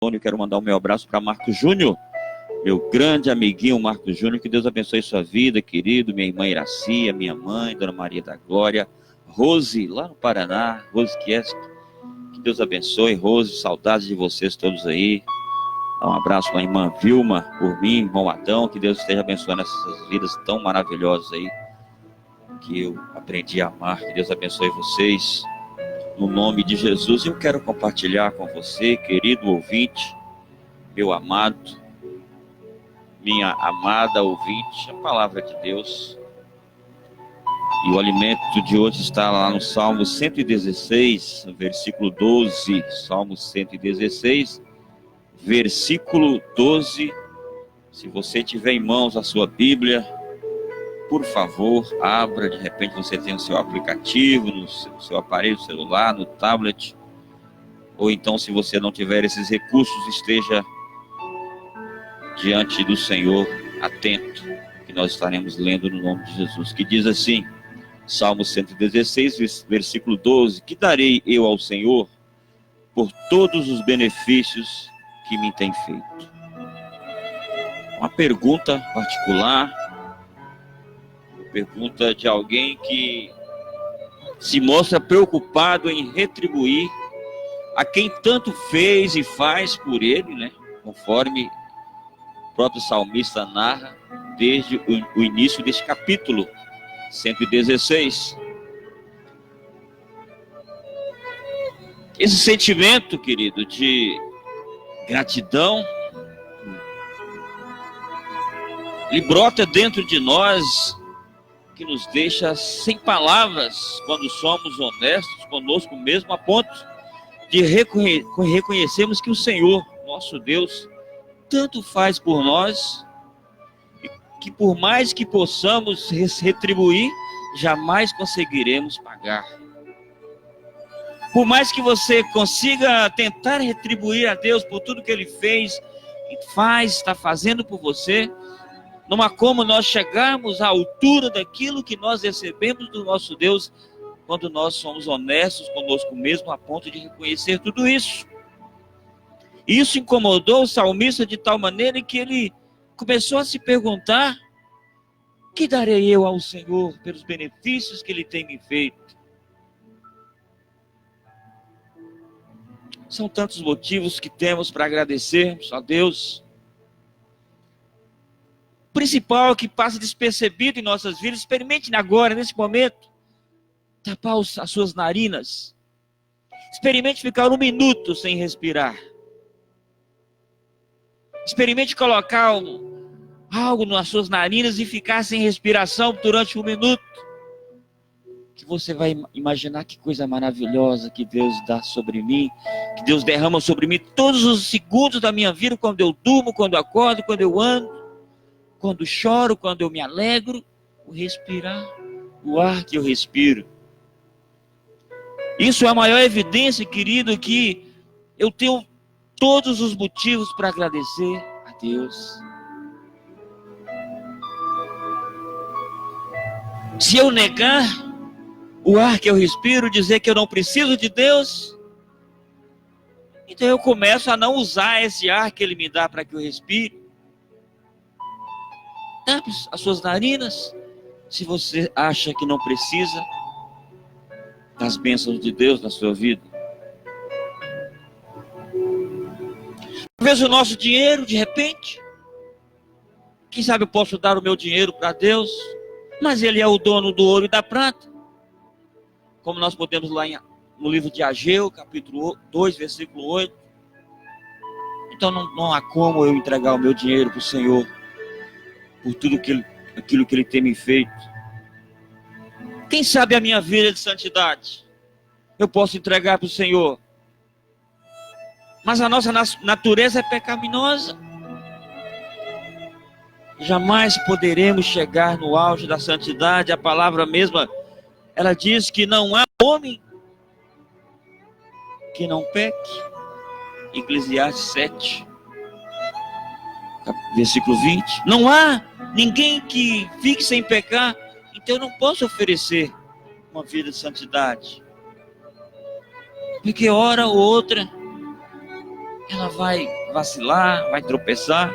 Eu quero mandar o meu abraço para Marcos Júnior, meu grande amiguinho Marcos Júnior. Que Deus abençoe sua vida, querido. Minha irmã Iracia, minha mãe, Dona Maria da Glória, Rose, lá no Paraná, Rose Kiesk. Que Deus abençoe, Rose, saudades de vocês todos aí. Dá um abraço para a irmã Vilma, por mim, irmão Adão. Que Deus esteja abençoando essas vidas tão maravilhosas aí, que eu aprendi a amar. Que Deus abençoe vocês, no nome de Jesus. Eu quero compartilhar com você, querido ouvinte, meu amado, minha amada ouvinte, a palavra de Deus. E o alimento de hoje está lá no Salmo 116, versículo 12. Salmo 116, versículo 12. Se você tiver em mãos a sua Bíblia, por favor, abra. De repente você tem o seu aplicativo no seu aparelho celular, no tablet. Ou então, se você não tiver esses recursos, esteja diante do Senhor, atento, que nós estaremos lendo no nome de Jesus. Que diz assim, Salmo 116, versículo 12: que darei eu ao Senhor por todos os benefícios que me tem feito? Uma pergunta particular, pergunta de alguém que se mostra preocupado em retribuir a quem tanto fez e faz por ele, né? Conforme o próprio salmista narra desde o início deste capítulo 116. Esse sentimento, querido, de gratidão, ele brota dentro de nós, que nos deixa sem palavras quando somos honestos conosco mesmo, a ponto de reconhecermos que o Senhor, nosso Deus, tanto faz por nós, que por mais que possamos retribuir, jamais conseguiremos pagar. Por mais que você consiga tentar retribuir a Deus por tudo que Ele fez, está fazendo por você, não há como nós chegarmos à altura daquilo que nós recebemos do nosso Deus, quando nós somos honestos conosco mesmo, a ponto de reconhecer tudo isso. Isso incomodou o salmista de tal maneira que ele começou a se perguntar: que darei eu ao Senhor pelos benefícios que Ele tem me feito? São tantos motivos que temos para agradecermos a Deus. O principal que passa despercebido em nossas vidas, experimente agora, nesse momento, tapar as suas narinas. Experimente ficar 1 minuto sem respirar. Experimente colocar algo nas suas narinas e ficar sem respiração durante 1 minuto. Que você vai imaginar que coisa maravilhosa que Deus dá sobre mim, que Deus derrama sobre mim todos os segundos da minha vida, quando eu durmo, quando eu acordo, quando eu ando, quando choro, quando eu me alegro. O respirar, o ar que eu respiro. Isso é a maior evidência, querido, que eu tenho todos os motivos para agradecer a Deus. Se eu negar o ar que eu respiro, dizer que eu não preciso de Deus, então eu começo a não usar esse ar que Ele me dá para que eu respire. Tape as suas narinas, se você acha que não precisa das bênçãos de Deus na sua vida. Talvez o nosso dinheiro, de repente, quem sabe eu posso dar o meu dinheiro para Deus, mas Ele é o dono do ouro e da prata. Como nós podemos lá no livro de Ageu, capítulo 2, versículo 8. Então não há como eu entregar o meu dinheiro para o Senhor, por tudo aquilo que Ele tem me feito. Quem sabe a minha vida de santidade eu posso entregar para o Senhor, mas a nossa natureza é pecaminosa. Jamais poderemos chegar no auge da santidade. A palavra mesma, ela diz que não há homem que não peque. Eclesiastes 7, versículo 20. Não há ninguém que fique sem pecar, então eu não posso oferecer uma vida de santidade. Porque hora ou outra ela vai vacilar, vai tropeçar.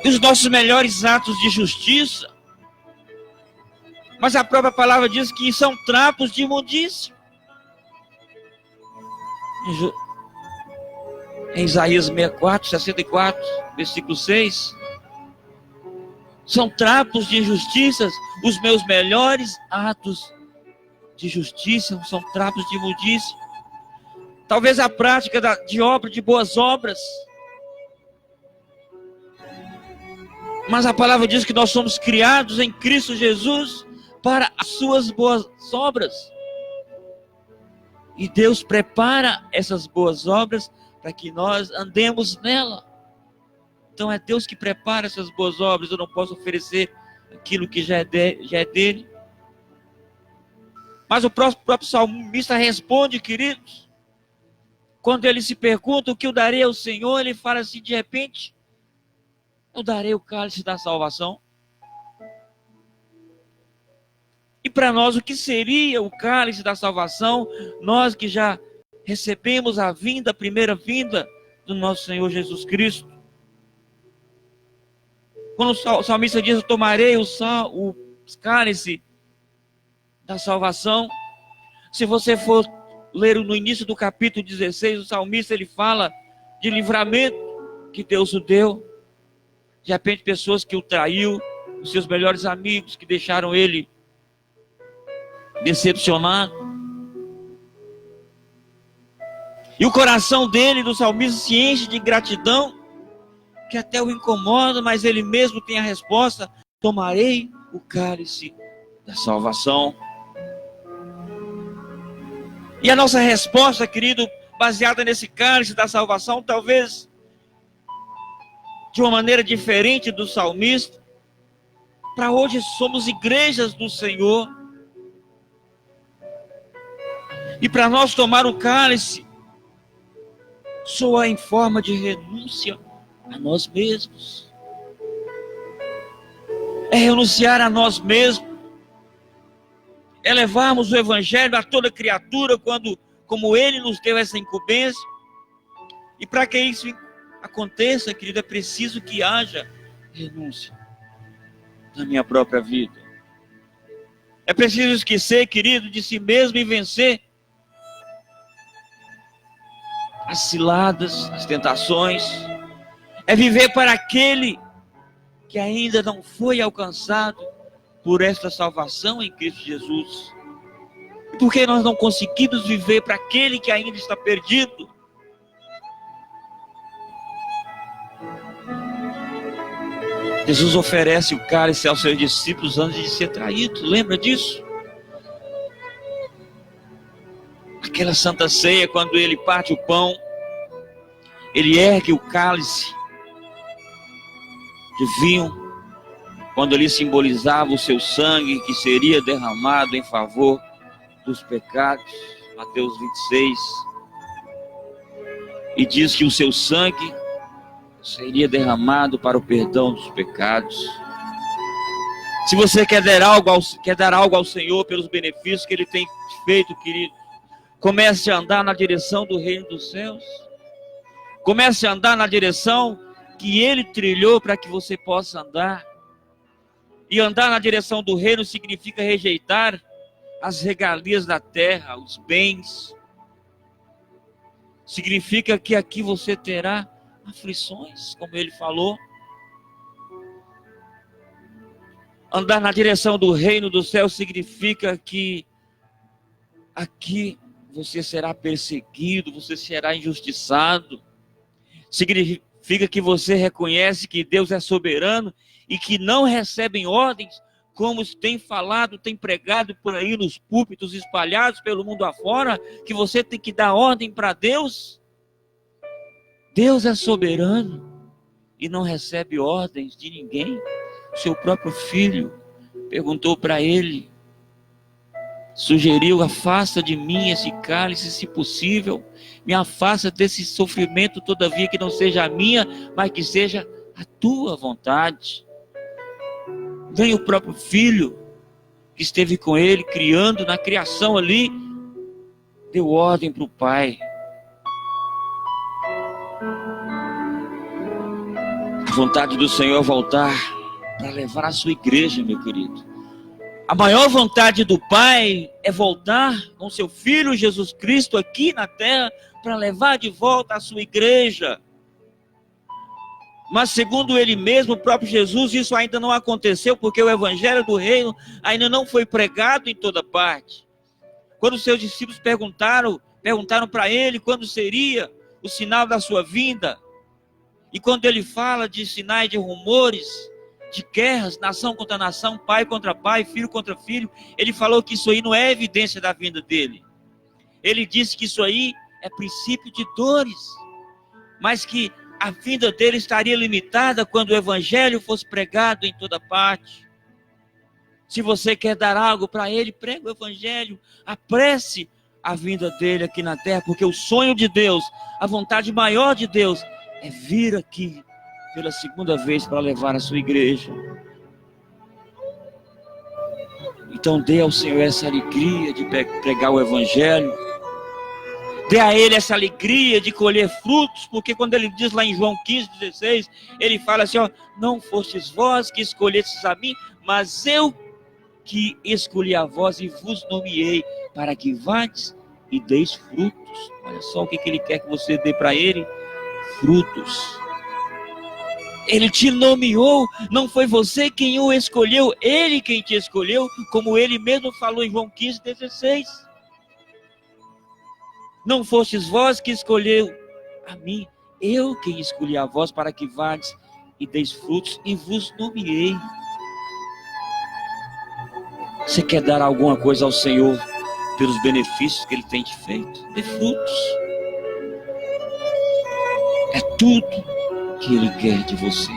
E os nossos melhores atos de justiça, mas a própria palavra diz que são trapos de imundícia. Em Isaías 64, versículo 6. São trapos de injustiças, os meus melhores atos de justiça são trapos de imundícia. Talvez a prática de boas obras. Mas a palavra diz que nós somos criados em Cristo Jesus para as suas boas obras. E Deus prepara essas boas obras para que nós andemos nela. Então é Deus que prepara essas boas obras. Eu não posso oferecer aquilo que já é dele. Mas o próprio salmista responde, queridos, quando ele se pergunta o que eu darei ao Senhor, ele fala assim, de repente, eu darei o cálice da salvação. E para nós, o que seria o cálice da salvação? Nós que já recebemos a primeira vinda do nosso Senhor Jesus Cristo. Quando o salmista diz, eu tomarei o cálice da salvação. Se você for ler no início do capítulo 16, o salmista ele fala de livramento que Deus o deu. De repente, pessoas que o traiu, os seus melhores amigos que deixaram ele decepcionado. E o coração dele, do salmista, se enche de gratidão, que até o incomoda, mas ele mesmo tem a resposta: tomarei o cálice da salvação. E a nossa resposta, querido, baseada nesse cálice da salvação, talvez de uma maneira diferente do salmista, para hoje somos igrejas do Senhor. E para nós tomar o cálice, soa em forma de renúncia a nós mesmos. É renunciar a nós mesmos. É levarmos o evangelho a toda criatura, como ele nos deu essa incumbência. E para que isso aconteça, querido, é preciso que haja renúncia na minha própria vida. É preciso esquecer, querido, de si mesmo e vencer as ciladas, as tentações. É viver para aquele que ainda não foi alcançado por esta salvação em Cristo Jesus. E por que nós não conseguimos viver para aquele que ainda está perdido? Jesus oferece o cálice aos seus discípulos antes de ser traído. Lembra disso? Aquela santa ceia, quando ele parte o pão, ele ergue o cálice de vinho, quando ele simbolizava o seu sangue que seria derramado em favor dos pecados. Mateus 26. E diz que o seu sangue seria derramado para o perdão dos pecados. Se você quer dar algo ao Senhor pelos benefícios que ele tem feito, querido, comece a andar na direção do reino dos céus. Comece a andar na direção que ele trilhou para que você possa andar. E andar na direção do reino significa rejeitar as regalias da terra, os bens. Significa que aqui você terá aflições, como ele falou. Andar na direção do reino do céu significa que aqui você será perseguido, você será injustiçado. Significa que você reconhece que Deus é soberano e que não recebem ordens, como tem falado, tem pregado por aí nos púlpitos espalhados pelo mundo afora, que você tem que dar ordem para Deus. Deus é soberano e não recebe ordens de ninguém. Seu próprio filho perguntou para ele, sugeriu: afasta de mim esse cálice, se possível, me afasta desse sofrimento, todavia que não seja a minha, mas que seja a tua vontade. Vem o próprio filho que esteve com ele, criando, na criação ali, deu ordem para o pai: A vontade do Senhor é voltar para levar a sua igreja, meu querido. A maior vontade do Pai é voltar com seu Filho Jesus Cristo aqui na terra para levar de volta a sua igreja. Mas segundo ele mesmo, o próprio Jesus, isso ainda não aconteceu, porque o evangelho do reino ainda não foi pregado em toda parte. Quando os seus discípulos perguntaram para ele quando seria o sinal da sua vinda, e quando ele fala de sinais de rumores, de guerras, nação contra nação, pai contra pai, filho contra filho, ele falou que isso aí não é evidência da vinda dele. Ele disse que isso aí é princípio de dores, mas que a vinda dele estaria limitada quando o evangelho fosse pregado em toda parte. Se você quer dar algo para ele, pregue o evangelho, apresse a vinda dele aqui na terra, porque o sonho de Deus, a vontade maior de Deus é vir aqui pela segunda vez para levar a sua igreja. Então dê ao Senhor essa alegria de pregar o evangelho. Dê a ele essa alegria de colher frutos, porque quando ele diz lá em João 15:16, ele fala assim, ó, não fostes vós que escolhestes a mim, mas eu que escolhi a vós e vos nomeei para que vades e deis frutos. Olha só o que ele quer que você dê para ele, frutos. Ele te nomeou, não foi você quem o escolheu, ele quem te escolheu, como ele mesmo falou em João 15:16. Não fostes vós que escolheu a mim, eu quem escolhi a vós para que vades e deis frutos e vos nomeei. Você quer dar alguma coisa ao Senhor pelos benefícios que Ele tem te feito? Dê frutos. É tudo que Ele quer de você.